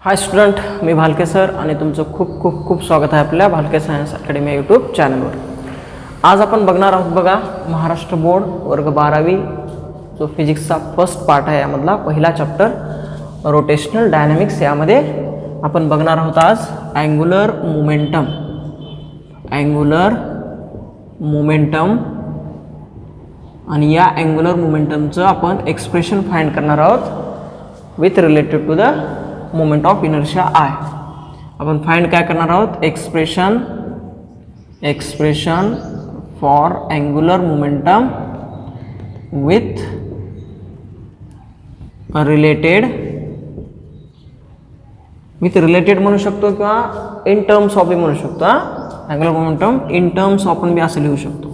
हाय student, मी Bhalke sir आणि तुमचं खूप खूप खूप स्वागत आहे आपल्या भालके सायन्स अकॅडमी यूट्यूब चॅनलवर. आज आपण बघणार आहोत बघा महाराष्ट्र बोर्ड वर्ग 12वी जो फिजिक्सचा फर्स्ट पार्ट आहे यामधला पहिला चॅप्टर रोटेशनल डायनॅमिक्स. यामध्ये आपण बघणार आहोत आज अँग्युलर मोमेंटम आणि या अँग्युलर मोमेंटमचं आपण एक्सप्रेशन फाइंड करणार आहोत with related to the moment of inertia I. आपण फाइंड काय करणार आहोत, expression for angular momentum with related म्हणू शकतो किंवा इन टर्म्स ऑफ बी म्हणू शकतो. Angular momentum in terms of पण बी असं लिहू शकतो,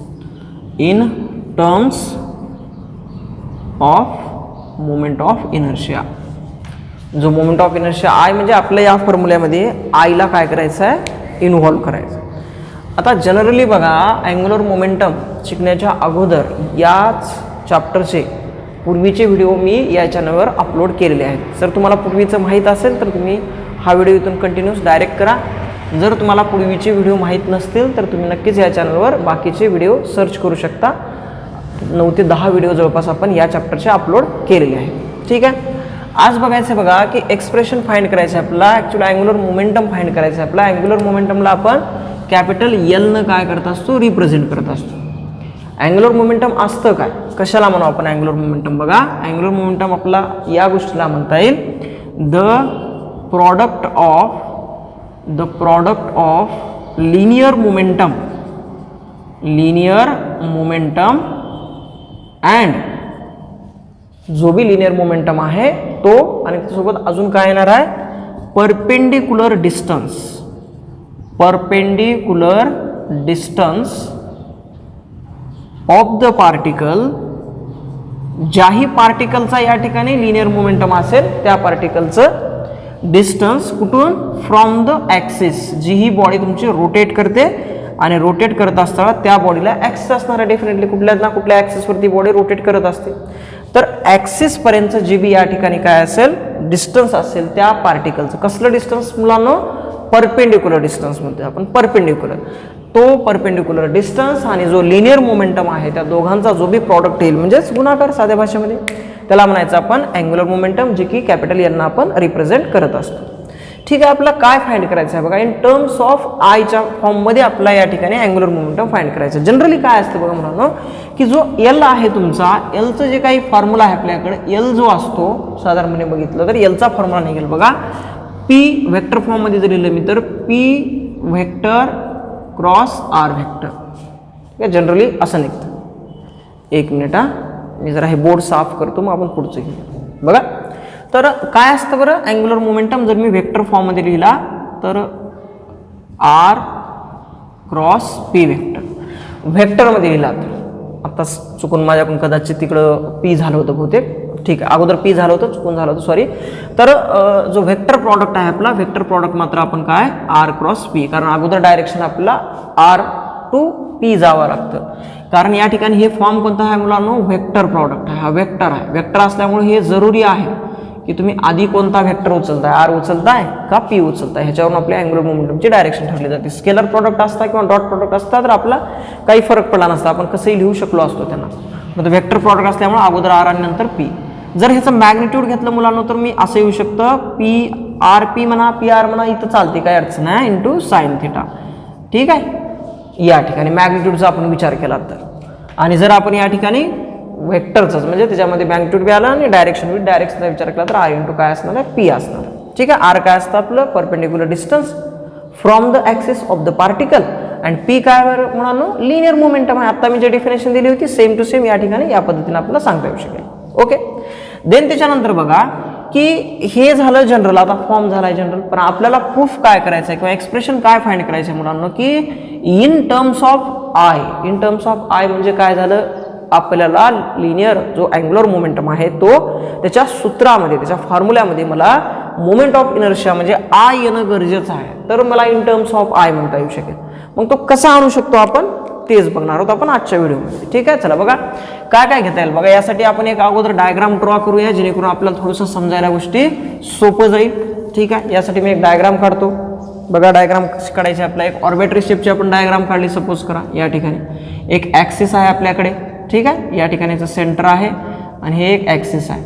in terms of moment of inertia. जो मोमेंट ऑफ इनर्शिया आय म्हणजे आपल्या या फॉर्म्युल्यामध्ये आयला काय करायचं आहे, इन्व्हॉल्व करायचं. आता जनरली बघा अँग्युलर मोमेंटम शिकण्याच्या अगोदर याच चॅप्टरचे पूर्वीचे व्हिडिओ मी या चॅनलवर अपलोड केलेले आहेत. जर तुम्हाला पूर्वीचं माहीत असेल तर तुम्ही हा व्हिडिओ इथून कंटिन्यूस डायरेक्ट करा. जर तुम्हाला पूर्वीचे व्हिडिओ माहीत नसतील तर तुम्ही नक्कीच या चॅनलवर बाकीचे व्हिडिओ सर्च करू शकता. 9 ते 10 व्हिडिओ जवळपास आपण या चॅप्टरचे अपलोड केलेले आहेत. ठीक आहे, आज बघायचं बघा की एक्सप्रेशन फाइंड करायचं आहे आपल्याला. ॲक्च्युली अँग्युलर मोमेंटम फाइंड करायचं आहे आपल्याला. अँग्युलर मोमेंटमला आपण कॅपिटल एलनं काय करत असतो, रिप्रेझेंट करत असतो. अँग्युलर मोमेंटम असतं काय, कशाला म्हणू आपण अँग्युलर मोमेंटम. बघा अँग्युलर मोमेंटम आपला या गोष्टीला म्हणता येईल the product of linear momentum and जो भी लिनियर मोमेंटम आहे तो आणि त्यासोबत अजून काय येणार आहे, perpendicular distance of the particle. ज्याही पार्टिकलचा या ठिकाणी लिनियर मोमेंटम असेल त्या पार्टिकलचं डिस्टन्स कुठून, फ्रॉम द ॲक्सिस. जी ही बॉडी तुमची रोटेट करते आणि रोटेट करत असताना त्या बॉडीला ॲक्सिस असणार आहे. डेफिनेटली कुठल्या ना कुठल्या ॲक्सिसवरती बॉडी रोटेट करत असते. तर ॲक्सिसपर्यंत जी बी या ठिकाणी काय असेल, डिस्टन्स असेल त्या पार्टिकलचं. कसलं डिस्टन्स मुलांनो, परपेंडिक्युलर डिस्टन्स म्हणतो आपण. परपेंडिक्युलर, तो परपेंडिक्युलर डिस्टन्स आणि जो लिनियर मोमेंटम आहे त्या दोघांचा जो बी प्रॉडक्ट येईल म्हणजेच गुणाकार साध्या भाषेमध्ये, त्याला म्हणायचं आपण अँग्युलर मोमेंटम, जे की कॅपिटल यांना आपण रिप्रेझेंट करत असतो. ठीक आहे, आपल्याला काय फाइंड करायचं आहे बघा, इन टर्म्स ऑफ आयच्या फॉर्ममध्ये आपला या ठिकाणी अँग्युलर मोमेंटम फाइंड करायचं. जनरली काय असतं बघा मुलांनो, की जो एल आहे तुमचा, एलचं जे काही फॉर्म्युला आहे आपल्याकडे, एल जो असतो साधारणपणे बघितलं तर एलचा फॉर्म्युला निघेल बघा, पी व्हेक्टर फॉर्ममध्ये जर लिहिलं मी तर P vector cross R vector. ठीक आहे, जनरली असं निघतं. एक मिनिट मी जरा हे बोर्ड साफ करतो, मग आपण पुढचं घेऊ. बघा तर काय असतं बरं अँग्युलर मोमेंटम, जर मी व्हेक्टर फॉर्ममध्ये लिहिला तर आर क्रॉस पी व्हेक्टरमध्ये लिहिला तर आता चुकून माझ्याकडून कदाचित तिकडं पी झालं होतं बहुतेक. ठीक आहे, अगोदर पी झालं होतं, चुकून झालं होतं, सॉरी. तर जो व्हेक्टर प्रॉडक्ट आहे आपला, व्हेक्टर प्रॉडक्ट मात्र आपण काय, आर क्रॉस पी, कारण अगोदर डायरेक्शन आपल्याला आर टू पी जावं लागतं. कारण या ठिकाणी हे फॉर्म कोणता आहे मुलांनो, व्हेक्टर प्रॉडक्ट आहे. हा व्हेक्टर आहे. व्हेक्टर असल्यामुळे हे जरुरी आहे की तुम्ही आधी कोणता व्हेक्टर उचलताय, आर उचलताय का पी उचलताय, ह्याच्यावरून आपल्या अँग्युलर मोमेंटमची डायरेक्शन ठरली जाते. स्केलर प्रॉडक्ट असता किंवा डॉट प्रॉडक्ट असता तर आपला काही फरक पडला नसता, आपण कसंही लिहू शकलो असतो त्यांना. मग व्हेक्टर प्रॉडक्ट असल्यामुळे अगोदर आर आणि नंतर पी. जर ह्याचं मॅग्निट्यूड घेतलं मुलांनो तर मी असं येऊ शकतं, पी आर पी म्हणा, पी आर म्हणा, इथं चालते, काय अडचण आहे, इंटू साइन थिटा. ठीक आहे, या ठिकाणी मॅग्निट्यूडचा आपण विचार केला तर. आणि जर आपण या ठिकाणी व्हेक्टरचंच म्हणजे त्याच्यामध्ये मॅग्निट्यूड बी आला आणि डायरेक्शन विथ डायरेक्शनचा विचार केला तर आर इंटू काय असणार आहे, पी असणार. ठीक आहे, आर काय असतं आपलं, perpendicular distance from the axis of the particle, and P काय म्हणालो, लिनियर मोमेंटम आहे. आता मी जे डेफिनेशन दिली होती सेम टू सेम या ठिकाणी या पद्धतीने आपल्याला सांगता येऊ शकेल. ओके, देन त्याच्यानंतर बघा की हे झालं जनरल, आता फॉर्म झाला आहे जनरल, पण आपल्याला प्रूफ काय करायचं आहे किंवा एक्सप्रेशन काय फाइंड करायचं आहे मुलांना, की इन टर्म्स ऑफ आय म्हणजे काय झालं, आपल्याला लिनियर जो अँग्युलर मोमेंटम आहे तो त्याच्या सूत्रामध्ये, त्याच्या फॉर्म्युल्यामध्ये मला मोमेंट ऑफ इनर्शिया म्हणजे आय येणं गरजेचं आहे, तर मला इन टर्म्स ऑफ आय म्हणता येऊ शकेल. मग तो कसा आणू शकतो आपण, तेच बघणार आहोत आपण आजच्या व्हिडिओमध्ये. ठीक आहे, चला बघा काय काय घेता येईल बघा. यासाठी आपण एक अगोदर डायग्राम ड्रॉ करूया जेणेकरून आपल्याला थोडंसं समजायला गोष्टी सोपं जाईल. ठीक आहे, यासाठी मी एक डायग्राम काढतो. बघा डायग्राम कशी काढायची, आपला एक ऑर्बिटरी शेपची आपण डायग्राम काढली. सपोज करा या ठिकाणी एक ॲक्सिस आहे आपल्याकडे. ठीक आहे, या ठिकाणी याचं सेंटर आहे आणि हे एक ॲक्सिस आहे.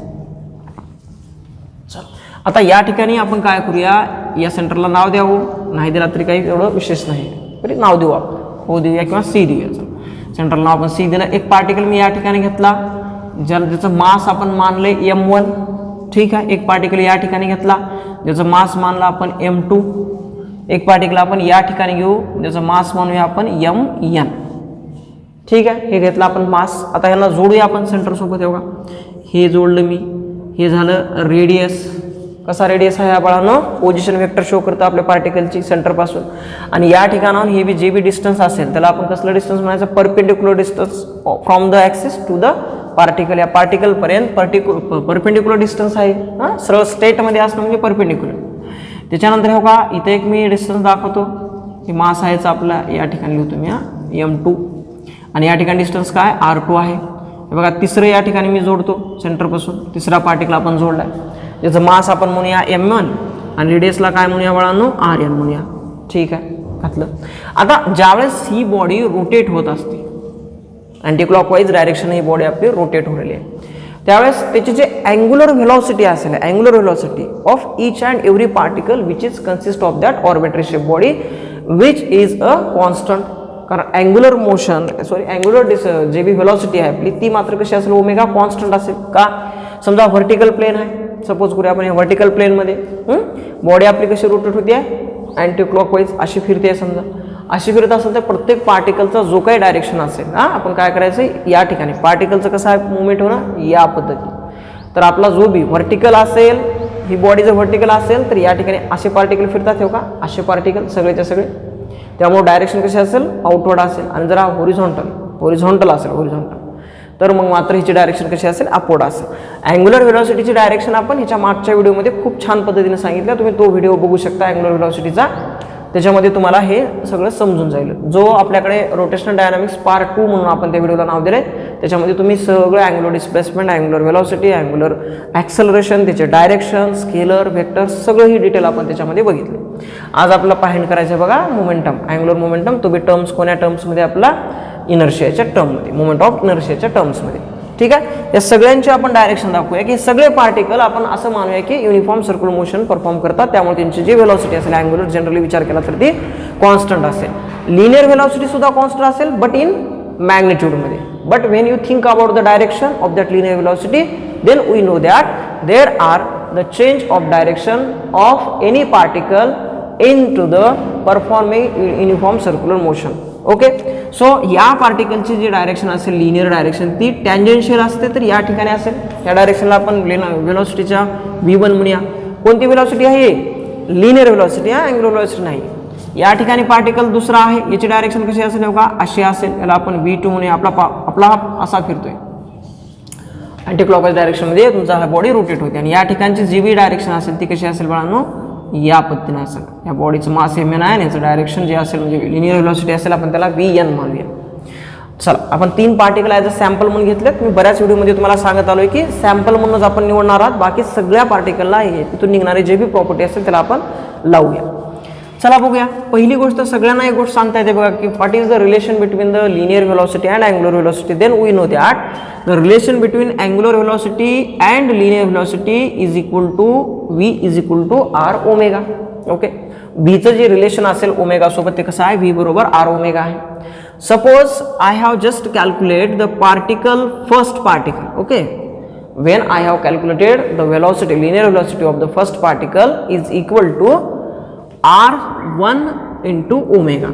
चल आता या ठिकाणी आपण काय करूया, या सेंटरला नाव द्यावं, नाही दिला तरी काही एवढं विशेष नाही, तरी नाव देऊ आपण, O देऊया किंवा C देऊया. सेंटरला नाव आपण C दिलं. एक पार्टिकल मी या ठिकाणी घेतला, ज्याचं मास आपण मानले M1. ठीक आहे, एक पार्टिकल या ठिकाणी घेतला ज्याचं मास मानला आपण M2. एक पार्टिकल आपण या ठिकाणी घेऊ ज्याचं मास मानूया आपण Mn. ठीक आहे, हे घेतलं आपण मास. आता ह्याला जोडूया आपण सेंटर सोबत. बघा हे जोडलं मी, हे झालं रेडियस. कसा रेडियस आहे या बाळांनो, पोझिशन वेक्टर शो करतं आपल्या पार्टिकलची सेंटरपासून. आणि या ठिकाणाहून हे जे बी डिस्टन्स असेल त्याला आपण कसलं डिस्टन्स म्हणायचं, perpendicular distance from the axis to the particle. या पार्टिकलपर्यंत परपेंडिक्युलर डिस्टन्स आहे. हां, सरळ स्ट्रेटमध्ये असणं म्हणजे परपेंडिक्युलर. त्याच्यानंतर हो का इथे एक मी डिस्टन्स दाखवतो, हे मास आहेचं आपला, या ठिकाणी लिहितो मी M2. आणि या ठिकाणी डिस्टन्स काय R2 आहे. हे बघा तिसरं या ठिकाणी मी जोडतो सेंटरपासून. तिसरा पार्टिकल आपण जोडला आहे, ज्याचं मास आपण म्हणूया M1 आणि रेडियसला काय म्हणूया बाळांनो, Rn म्हणूया. ठीक आहे, घातलं. आता ज्यावेळेस ही बॉडी रोटेट होत असते, अँटी क्लॉकवाईज डायरेक्शन ही बॉडी आपली रोटेट होलेली आहे, त्यावेळेस त्याची जे अँग्युलर व्हेलॉसिटी असेल, angular velocity of each and every particle which is consist of that arbitrary shape body which is a constant. कारण अँग्युलर मोशन अँग्युलर जे बी व्हेलॉसिटी आहे आपली ती मात्र कशी असेल, ओमेगा कॉन्स्टंट असेल. का, समजा व्हर्टिकल प्लेन आहे, सपोज करूया आपण व्हर्टिकल प्लेनमध्ये बॉडी आपली कशी रोटेट होती आहे, अँटी क्लॉकवाईज अशी फिरते. समजा अशी फिरत असेल तर प्रत्येक पार्टिकलचा जो काही डायरेक्शन असेल आपण काय करायचं, या ठिकाणी पार्टिकलचं कसं आहे मुवमेंट होणं या पद्धतीने. तर आपला जो बी व्हर्टिकल असेल, ही बॉडी जर व्हर्टिकल असेल तर या ठिकाणी असे पार्टिकल फिरतात हो का, असे पार्टिकल सगळेच्या सगळे. त्यामुळे डायरेक्शन कशी असेल, आउटवर्ड असेल. आणि जरा होरिझॉन्टल असेल तर मग मात्र हिची डायरेक्शन कशी असेल, अपवर्ड असेल. अँग्युलर व्हेलॉसिटीची डायरेक्शन आपण ह्याच्या मागच्या व्हिडिओमध्ये खूप छान पद्धतीने सांगितलं, तुम्ही तो व्हिडिओ बघू शकता अँग्युलर व्हेलॉसिटीचा. त्याच्यामध्ये तुम्हाला हे सगळं समजून जाईल. जो आपल्याकडे रोटेशनल डायनामिक्स पार्ट 2 म्हणून आपण त्या व्हिडिओला नाव दिले, त्याच्यामध्ये तुम्ही सगळं angular displacement, angular velocity, angular acceleration, त्याचे डायरेक्शन, स्केलर, व्हेक्टर सगळं ही डिटेल आपण त्याच्यामध्ये बघितले. आज आपल्याला फाइंड करायचं आहे बघा मोमेंटम, अँग्युलर मोमेंटम. तो बी टर्म्स कोण्या टर्म्समध्ये, आपला इनर्शियाच्या टर्ममध्ये, मोमेंट ऑफ इनर्शियाच्या टर्म्समध्ये. ठीक आहे, या सगळ्यांचे आपण डायरेक्शन दाखवूया की सगळे पार्टिकल आपण असं मानूया की युनिफॉर्म सर्क्युलर मोशन परफॉर्म करतात. त्यामुळे त्यांची जी व्हेलॉसिटी असेल अँग्युलर जनरली विचार केला तर ती कॉन्स्टंट असेल. लिनियर व्हेलॉसिटी सुद्धा कॉन्स्टंट असेल बट इन मॅग्निट्यूडमध्ये. But when you think about the direction of that linear velocity then we know that there are the change of direction of any particle in to the performing uniform circular motion. Okay, so या पार्टिकलची जी direction असेल linear direction ती tangential असते, तर या ठिकाणी असेल. या डायरेक्शनला आपण व्हेलॉसिटीच्या V1 म्हणूया. कोणती व्हेलॉसिटी आहे, लिनियर व्हेलॉसिटी, अँग्युलर व्हेलॉसिटी नाही. या ठिकाणी पार्टिकल दुसरा आहे, याची डायरेक्शन कशी असेल का, अशी असेल. याला आपण V2 म्हणूया. आपला असा फिरतोय अँटी क्लॉकवाईज डायरेक्शनमध्ये तुमचा हा बॉडी रोटेट होते. आणि या ठिकाणची जी बी डायरेक्शन असेल ती कशी असेल बाळांनो, या पद्धतीने असेल. या बॉडीचं मास Mn आहे आणि याचं डायरेक्शन जे असेल म्हणजे लिनियर व्हेलॉसिटी असेल आपण त्याला Vn मानूया. चला आपण 3 पार्टिकल ॲज अ सॅम्पल म्हणून घेतलेत. मी बऱ्याच व्हिडिओमध्ये तुम्हाला सांगत आलोय की सॅम्पल म्हणूनच आपण निवडणार आहात. बाकी सगळ्या पार्टिकलला हे तिथून निघणारी जे बी प्रॉपर्टी असेल त्याला आपण लावूया. चला बघूया. पहिली गोष्ट सगळ्यांना एक गोष्ट सांगता येते बघा की what is the relation between the linear velocity and angular velocity. Then we know that the relation between angular velocity and linear velocity is equal to V is equal to R omega. Okay, Vचं जे relation असेल omega सोबत ते कसं आहे, V बरोबर R omega आहे. Suppose I have just calculate the particle, first particle. Okay, when I have calculated the velocity, linear velocity of the first particle is equal to R1 into omega.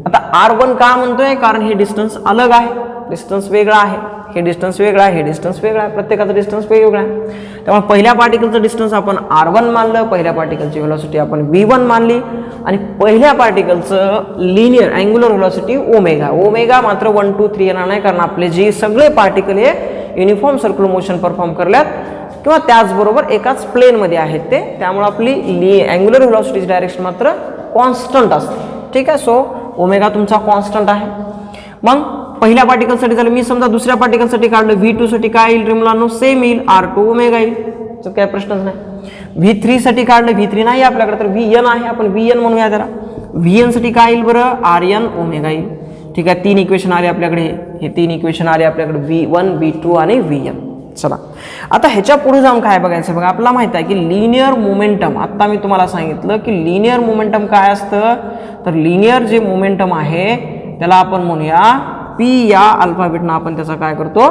आता R1 का म्हणतोय, कारण हे distance अलग आहे, distance वेगळा आहे, हे डिस्टन्स वेगळा आहे, हे डिस्टन्स वेगळा आहे, प्रत्येकाचा डिस्टन्स वेगवेगळा आहे. त्यामुळे पहिल्या पार्टिकलचं डिस्टन्स आपण R1 मानलं, पहिल्या पार्टिकलची व्हेलॉसिटी आपण V1 मानली आणि पहिल्या पार्टिकलचं linear angular velocity omega. Omega मात्र 1 2 3 येणार नाही, कारण आपले जे सगळे पार्टिकल हे युनिफॉर्म सर्क्युलर मोशन परफॉर्म करल्यात किंवा त्याचबरोबर एकाच प्लेनमध्ये आहेत ते, त्यामुळे आपली अँग्युलर व्हेलॉसिटीची डायरेक्शन मात्र कॉन्स्टंट असते. ठीक आहे, सो ओमेगा तुमचा कॉन्स्टंट आहे. मग पहिल्या पार्टिकलसाठी झालं, मी समजा दुसऱ्या पार्टिकलसाठी काढलं, V2 साठी काय येईल रे मुलांनो, सेम येईल, R2 ओमेगा येईल, तर काय प्रश्नच नाही. V3 साठी काढलं, V3 नाही आपल्याकडे तर Vn आहे, आपण Vn म्हणूया त्याला. Vn साठी काय येईल बरं, Rn ओमेगा येईल. ठीक आहे, 3 इक्वेशन आले आपल्याकडे, हे 3 इक्वेशन आले आपल्याकडे, V1 V2 आणि Vn. चला आता ह्याच्या पुढे जाऊन काय बघायचं बघा, आपल्याला माहित आहे की लिनियर मोमेंटम, आता मी तुम्हाला सांगितलं की लिनियर मोमेंटम काय असतं, तर लिनियर जे मोमेंटम आहे त्याला आपण म्हणूया P या अल्फाबेटनं आपण त्याचा काय करतो,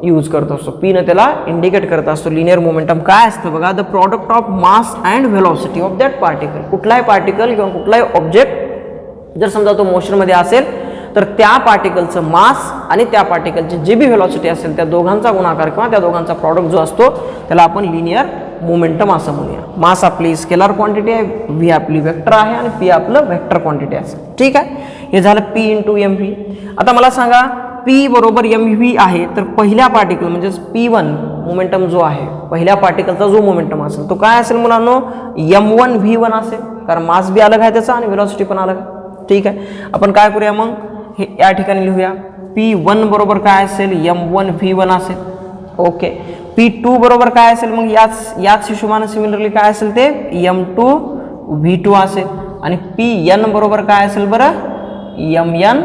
यूज करत असतो, P न त्याला इंडिकेट करत असतो. लिनियर मोमेंटम काय असतं बघा, the product of mass and velocity of that particle. कुठलाही पार्टिकल किंवा कुठलाही ऑब्जेक्ट जर समजा तो मोशनमध्ये असेल तर त्या पार्टिकलचं मास आणि त्या पार्टिकलची जी बी व्हेलॉसिटी असेल त्या दोघांचा गुणाकार किंवा त्या दोघांचा प्रॉडक्ट जो असतो त्याला आपण लिनियर मोमेंटम असं म्हणूया. मास आपली स्केलर क्वांटिटी आहे, व्ही आपली वेक्टर आहे आणि पी आपलं वेक्टर क्वांटिटी असेल. ठीक आहे, हे झालं P इंटू एम व्ही. आता मला सांगा P बरोबर एम व्ही आहे, तर पहिल्या पार्टिकल म्हणजेच P1 मोमेंटम जो आहे, पहिल्या पार्टिकलचा जो मोमेंटम असेल तो काय असेल मुलांनो, M1 V1 असेल, कारण मास बी अलग आहे त्याचा आणि व्हेलॉसिटी पण अलग आहे. ठीक आहे, आपण काय करूया मग, हे या ठिकाणी लिहूया, P1 बरोबर काय असेल, M1 V1 असेल. ओके, P2 बरोबर काय असेल, मग याच हिशोबाने सिमिलरली काय असेल ते M2 V2 असेल. आणि Pn बरोबर काय असेल बरं, Mn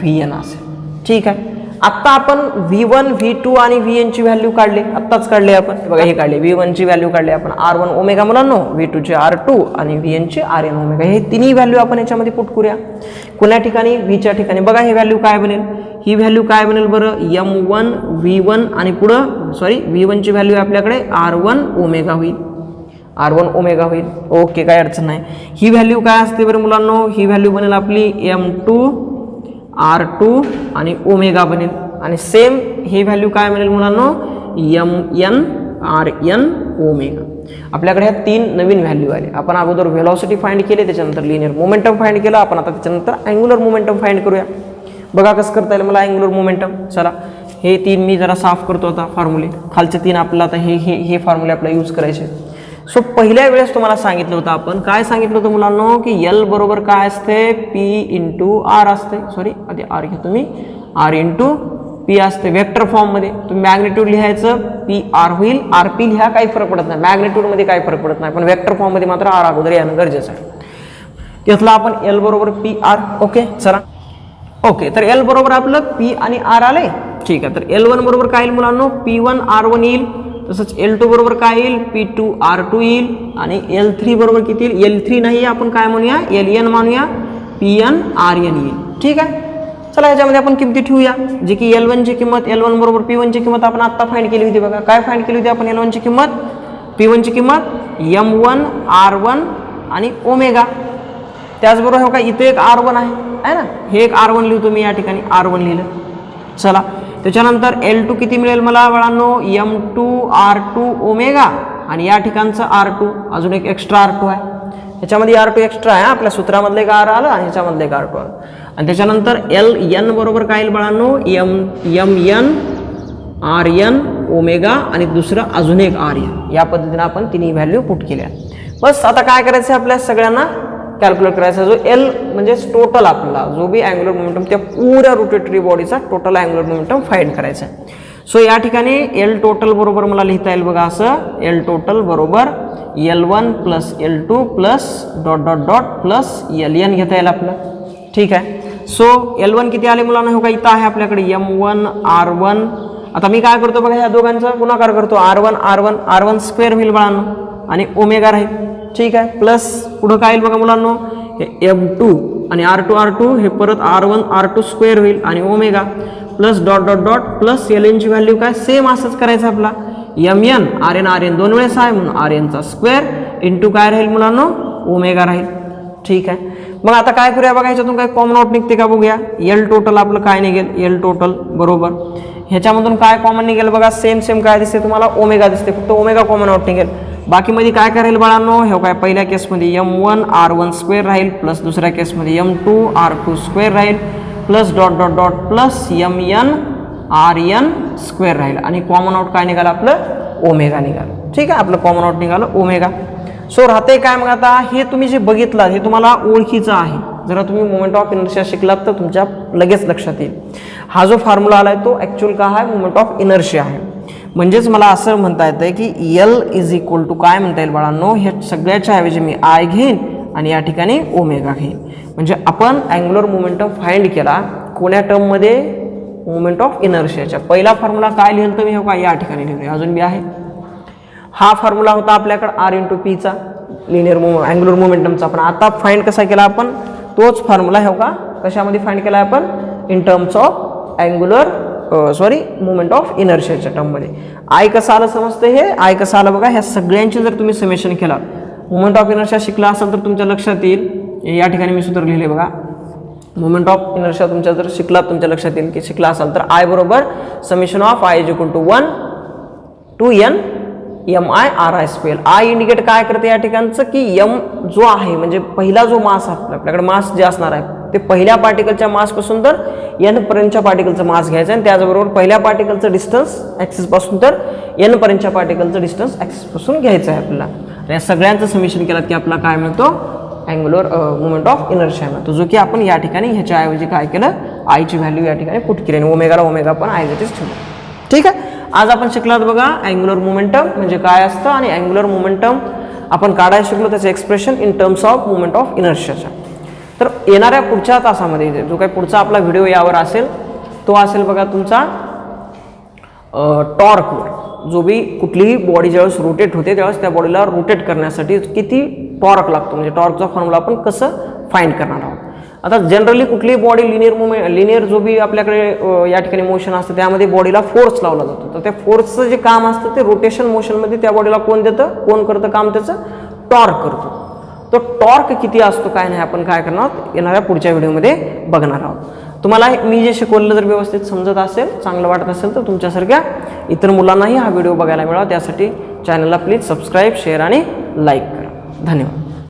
Vn असेल. ठीक आहे, आत्ता आपण V1 V2 आणि Vn ची व्हॅल्यू काढली, आत्ताच काढली आपण बघा, हे काढले V1 ची व्हॅल्यू काढली आपण R1 ओमेगा मुलांनो, V2 ची R2 आणि Vn ची Rn ओमेगा. हे तिन्ही व्हॅल्यू आपण याच्यामध्ये पुट करूया. कोण्या ठिकाणी, व्हीच्या ठिकाणी. बघा ही व्हॅल्यू काय बनेल, ही व्हॅल्यू काय बनेल बरं, M1 V1 आणि पुढं सॉरी V1 ची व्हॅल्यू आपल्याकडे R1 ओमेगा होईल, R1 ओमेगा होईल. ओके, काय अडचण नाही. ही व्हॅल्यू काय असते बरं मुलांनो, ही व्हॅल्यू बनेल आपली M2 R2 आणि ओमेगा बनेल. आणि सेम ही व्हॅल्यू काय बनेल मुलांनो, Mn Rn ओमेगा. आपल्याकडे ह्या 3 नवीन व्हॅल्यू आले. आपण अगोदर व्हेलॉसिटी फाइंड केले, त्याच्यानंतर लिनियर मोमेंटम फाइंड केलं, आपण आता त्याच्यानंतर अँग्युलर मोमेंटम फाइंड करूया. बघा कसं करता येईल मला अँग्युलर मोमेंटम. चला हे 3 मी जरा साफ करतो आता फॉर्म्युले, खालचे 3 आपल्याला आता हे फॉर्म्युले आपल्याला यूज करायचे. सो पहिल्या वेळेस तुम्हाला सांगितलं होतं, आपण काय सांगितलं होतं मुलांनो, की L बरोबर काय असते, P इंटू R असते, सॉरी आधी R घेतो मी, R इंटू P असते वेक्टर फॉर्ममध्ये. तुम्ही मॅग्निट्यूड लिहायचं, PR होईल, RP लिहा, काही फरक पडत नाही, मॅग्निट्यूडमध्ये काही फरक पडत नाही, पण वेक्टर फॉर्ममध्ये मात्र R अगोदर येणं गरजेचं आहे. घेतला आपण L बरोबर PR. ओके चला, ओके तर L बरोबर आपलं P आणि R आले. ठीक आहे, तर L1 बरोबर काय येईल मुलांनो, P1 R1 येईल, तसंच L2 बरोबर काय येईल, P2 R2 येईल. आणि L3 बरोबर किती येईल, L3 नाही आपण काय म्हणूया, Ln मानूया, Pn Rn येईल. ठीक आहे, चला ह्याच्यामध्ये आपण किमती ठेवूया, जे की L1 ची किंमत, L1 बरोबर P1 ची किंमत आपण आत्ता फाइंड केली होती बघा. काय फाइंड केली होती आपण, L1 ची किंमत, P1 ची किंमत M1 R1 आणि ओमेगा. त्याचबरोबर हो का इथे एक R1 आहे ना, हे एक R1 लिहितो मी या ठिकाणी, R1 लिहिलं. चला त्याच्यानंतर L2 किती मिळेल मला बाळांनो, M2 R2 ओमेगा आणि या ठिकाणचं R2, अजून एक एक्स्ट्रा R2 आहे, ह्याच्यामध्ये R2 एक्स्ट्रा आहे, आपल्या सूत्रामधलं एक R आलं आणि ह्याच्यामधलं एक R2 आलं. आणि त्याच्यानंतर Ln बरोबर काय येईल बाळांनो, Mn Rn ओमेगा आणि दुसरं अजून एक Rn. या पद्धतीने आपण तिन्ही व्हॅल्यू पुट केल्या. बस आता काय करायचं आपल्या सगळ्यांना कॅल्क्युलेट करायचा, जो L म्हणजे टोटल आपला जो बी अँग्युलर मोमेंटम त्या पुऱ्या रोटेटरी बॉडीचा टोटल अँग्युलर मोमेंटम फाइंड करायचा आहे. सो या ठिकाणी L टोटल बरोबर मला लिहिता येईल बघा असं, L टोटल बरोबर L1 plus L2 plus dot dot dot plus Ln घेता येईल आपलं. ठीक आहे, सो L1 किती आले मुलांना, हो का इथं आहे आपल्याकडे M1 R1. आता मी काय करतो बघा, ह्या दोघांचा गुणाकार करतो, R1 स्क्वेअर होईल बाळांनो आणि ओमेगा राहील. ठीक आहे, प्लस पुढं काय येईल बघा मुलांनो, हे M2 आणि R2 हे परत R1 R2 स्क्वेअर होईल आणि omega plus dot dot dot plus Ln ची व्हॅल्यू काय सेम असंच करायचं आपला, Mn Rn 2 वेळेस आहे म्हणून Rnचा स्क्वेअर इंटू काय राहील मुलांनो, ओमेगा राहील. ठीक आहे, मग आता काय करूया बघा, ह्याच्यातून काय कॉमन आउट निघते का बघूया. L टोटल आपलं काय निघेल, L टोटल बरोबर ह्याच्यामधून काय कॉमन निघेल बघा, सेम काय दिसते तुम्हाला, ओमेगा दिसते, फक्त ओमेगा कॉमन आउट निघेल. बाकीमध्ये काय करायला बाळांनो, हे काय पहिल्या केसमध्ये M1 R1 स्क्वेअर राहील प्लस दुसऱ्या केसमध्ये M2 R2 स्क्वेअर राहील plus dot dot dot plus Mn Rn square राहील आणि कॉमन आउट काय निघालं आपलं, ओमेगा निघालं. ठीक आहे, आपलं कॉमन आउट निघालं ओमेगा. सो राहते काय मग आता हे तुम्ही जे बघितलं हे तुम्हाला ओळखीचं आहे. जरा तुम्ही मोमेंट ऑफ इनर्शिया शिकलात तर तुमच्या लगेच लक्षात येईल. हा जो फॉर्म्युला आलाय तो ॲक्च्युअल काय आहे, मोमेंट ऑफ इनर्शिया आहे. म्हणजेच मला असं म्हणता येतं की एल इज इक्वल टू काय म्हणता येईल बाळांनो, ह्या सगळ्याच्या ऐवजी मी आय घेईन आणि या ठिकाणी ओमेगा घेईन. म्हणजे आपण अँग्युलर मोमेंटम फाइंड केला कोण्या टर्ममध्ये, मोमेंट ऑफ इनर्शियाच्या. पहिला फॉर्म्युला काय लिहिलं तर मी हो का या ठिकाणी लिहिलं, अजून बी आहे. हा फॉर्म्युला होता आपल्याकडे आर इंटू पीचा लिनियर अँग्युलर मोमेंटमचा. पण आता फाइंड कसा केला आपण, तोच फॉर्म्युला हो का कशामध्ये फाइंड केला आपण, in terms of angular moment of इनर्शियाच्या टर्ममध्ये. आय कसं आलं समजतं, हे आय कसं आलं बघा, ह्या सगळ्यांची जर तुम्ही समेशन केला, मोमेंट ऑफ इनर्शिया शिकला असेल तर तुमच्या लक्षात येईल. या ठिकाणी मी सूत्र लिहिले बघा, मोमेंट ऑफ इनर्शिया तुमच्या जर शिकला तुमच्या लक्षात येईल की शिकला असाल तर आय बरोबर summation of I is equal to 1 to N M I R I square. I indicate काय करते या ठिकाणचं की एम जो आहे म्हणजे पहिला जो मास आपल्याकडे मास जे असणार आहे ते पहिल्या पार्टिकलच्या मासपासून तर एन पर्यंतच्या पार्टिकलचं मास घ्यायचं आणि त्याचबरोबर पहिल्या पार्टिकलचं डिस्टन्स ॲक्सिसपासून तर एन पर्यंतच्या पार्टिकलचं डिस्टन्स ॲक्सिसपासून घ्यायचं आहे आपल्याला. या सगळ्यांचं समेशन केलं की आपला काय मिळतो, अँग्युलर मोमेंट ऑफ इनर्शिया मिळतो, जो की आपण या ठिकाणी ह्याच्याऐवजी काय केलं, आयची व्हॅल्यू या ठिकाणी पुट केली आणि ओमेगाला ओमेगा पण आय इज ठेवलं. ठीक आहे. आज आपण शिकलात बघा अँग्युलर मोमेंटम म्हणजे काय असतं आणि अँग्युलर मोमेंटम आपण काढायला शिकलो त्याचं expression in terms of moment of इनर्शियाच्या. तर येणाऱ्या पुढच्या तासामध्ये जो काही पुढचा आपला व्हिडिओ यावर असेल तो असेल बघा तुमचा टॉर्कवर. जो बी कुठलीही बॉडी ज्यावेळेस रोटेट होते त्यावेळेस त्या बॉडीला रोटेट करण्यासाठी किती टॉर्क लागतो, म्हणजे टॉर्कचा फॉर्म्युला आपण कसं फाइंड करणार आहोत. आता जनरली कुठलीही बॉडी लिनियर जो बी आपल्याकडे या ठिकाणी मोशन असतं त्यामध्ये बॉडीला फोर्स लावला जातो. तर त्या फोर्सचं जे काम असतं ते रोटेशन मोशनमध्ये त्या बॉडीला कोण देतं, कोण करतं काम, त्याचं टॉर्क करतो. तो टॉर्क किती असतो काय नाही आपण काय करणार आहोत येणाऱ्या पुढच्या व्हिडिओमध्ये बघणार आहोत. तुम्हाला मी जे शिकवलेलं जर व्यवस्थित समजत असेल, चांगलं वाटत असेल तर तुमच्यासारख्या इतर मुलांनाही हा व्हिडिओ बघायला मिळावा त्यासाठी चॅनलला प्लीज सबस्क्राईब, शेअर आणि लाईक करा. धन्यवाद.